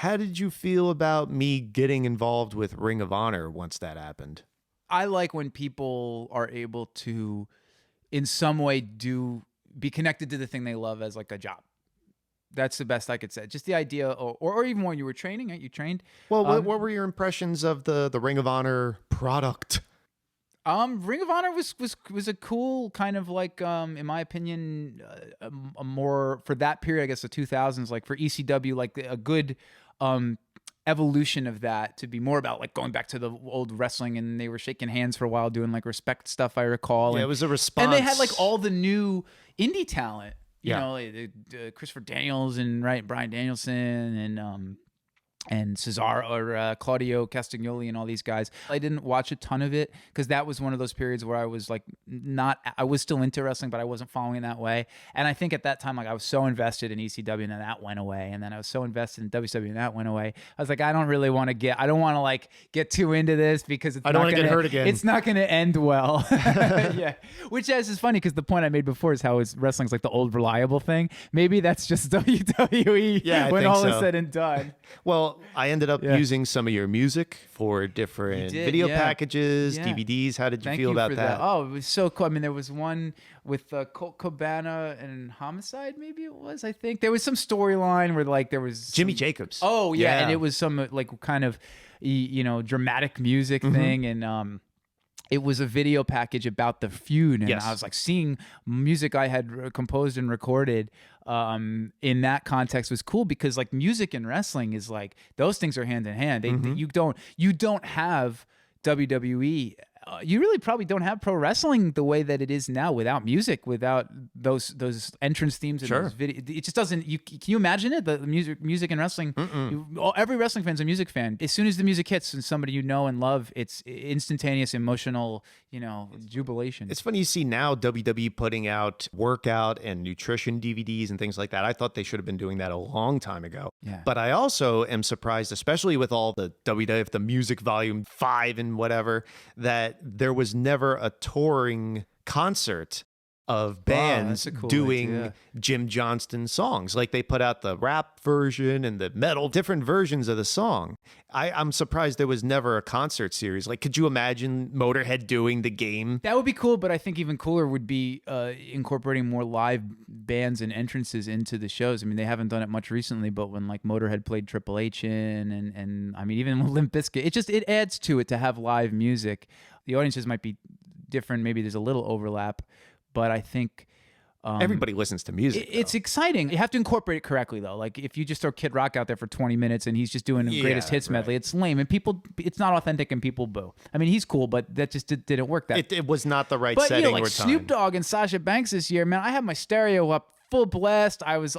How did you feel about me getting involved with Ring of Honor once that happened? I like when people are able to, in some way, be connected to the thing they love as like a job. That's the best I could say. Just the idea, or even when you were training, you trained. Well, what were your impressions of the Ring of Honor product? Ring of Honor was a cool kind of like, in my opinion, a more for that period, I guess the 2000s, like for ECW, like a good evolution of that to be more about like going back to the old wrestling, and they were shaking hands for a while doing like respect stuff, I recall. Yeah, it was a response. And they had like all the new indie talent, you Yeah. know, like, Christopher Daniels and Brian Danielson and Cesaro or Claudio Castagnoli and all these guys. I didn't watch a ton of it because that was one of those periods where I was like I was still into wrestling, but I wasn't following it that way. And I think at that time, like I was so invested in ECW and then that went away. And then I was so invested in WCW and that went away. I was like, I don't want to like get too into this because I don't want to get hurt again. It's not going to end well. Yeah. Which is funny because the point I made before is how wrestling's like the old reliable thing. Maybe that's just WWE when all is said and done. Well, I ended up using some of your music for different video packages, DVDs. How did you feel about that? Oh, it was so cool. I mean, there was one with Colt Cabana and Homicide, maybe it was, I think. There was some storyline where like there was Jimmy Jacobs. Oh, yeah. And it was some like kind of, dramatic music thing. And it was a video package about the feud. And I was like seeing music I had composed and recorded in that context was cool because like music and wrestling is like, those things are hand in hand. You don't have WWE. You really probably don't have pro wrestling the way that it is now without music, without those entrance themes and those videos. It just doesn't. Can you imagine it? The music and wrestling. Every wrestling fan's a music fan. As soon as the music hits and somebody you know and love, it's instantaneous, emotional, jubilation. It's funny you see now WWE putting out workout and nutrition DVDs and things like that. I thought they should have been doing that a long time ago. Yeah. But I also am surprised, especially with all the WWF, the music volume 5 and whatever, that there was never a touring concert of bands doing Jim Johnston songs. Like they put out the rap version and the metal, different versions of the song. I'm surprised there was never a concert series. Like, could you imagine Motorhead doing the game? That would be cool, but I think even cooler would be incorporating more live bands and entrances into the shows. I mean, they haven't done it much recently, but when like Motorhead played Triple H in, and I mean, even with Limp Bizkit, it adds to it to have live music. The audiences might be different. Maybe there's a little overlap, but I think everybody listens to music. It's exciting. You have to incorporate it correctly, though. Like if you just throw Kid Rock out there for 20 minutes and he's just doing the greatest hits medley, it's lame and it's not authentic and people boo. I mean, he's cool, but that just didn't work. It was not the right setting or time. Snoop Dogg and Sasha Banks this year, man. I had my stereo up full blast. That's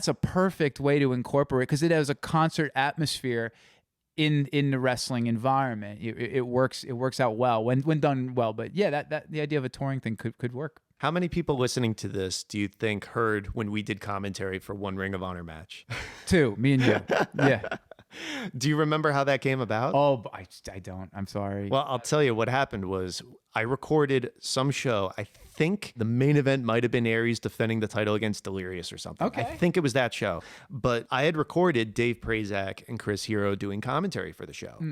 a perfect way to incorporate because it has a concert atmosphere in the wrestling environment. It works out well when done well. But yeah, that the idea of a touring thing could work. How many people listening to this do you think heard when we did commentary for one Ring of Honor match? 2, me and you. Yeah. Do you remember how that came about? Oh, I don't. I'm sorry. Well, I'll tell you what happened was I recorded some show. I think the main event might have been Aries defending the title against Delirious or something. Okay. I think it was that show. But I had recorded Dave Prazak and Chris Hero doing commentary for the show.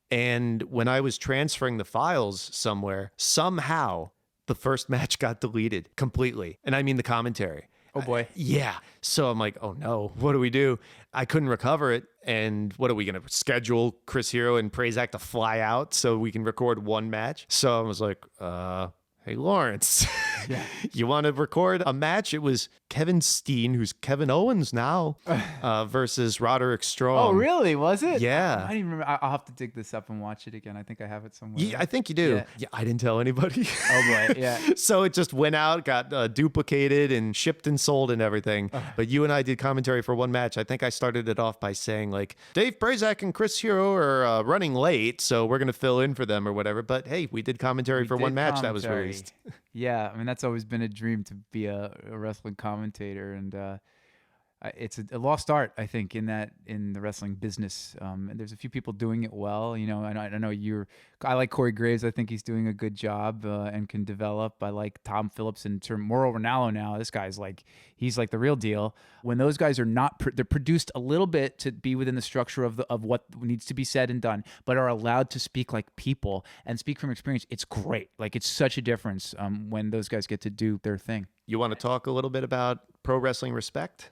And when I was transferring the files somewhere, somehow the first match got deleted completely. And I mean the commentary. Oh boy. Yeah. So I'm like, oh no, what do we do? I couldn't recover it. And what are we going to schedule Chris Hero and Prazak to fly out so we can record one match? So I was like, hey, Lawrence, you want to record a match? It was Kevin Steen, who's Kevin Owens now, versus Roderick Strong. Oh, really? Was it? Yeah. I didn't remember. I'll have to dig this up and watch it again. I think I have it somewhere. Yeah, I think you do. Yeah, I didn't tell anybody. Oh, boy. Yeah. So it just went out, got duplicated and shipped and sold and everything. But you and I did commentary for one match. I think I started it off by saying, like, Dave Prazak and Chris Hero are running late, so we're going to fill in for them or whatever. But hey, we did commentary for one match that was released. Yeah, I mean, that's always been a dream to be a wrestling commentator. And it's a lost art, I think, in the wrestling business. And there's a few people doing it well, and I know I like Corey Graves. I think he's doing a good job and can develop. I like Tom Phillips and Mauro Ranallo now. This guy's he's like the real deal. When those guys are not, they're produced a little bit to be within the structure of what needs to be said and done, but are allowed to speak like people and speak from experience. It's great. It's such a difference when those guys get to do their thing. You want to talk a little bit about Pro Wrestling Respect?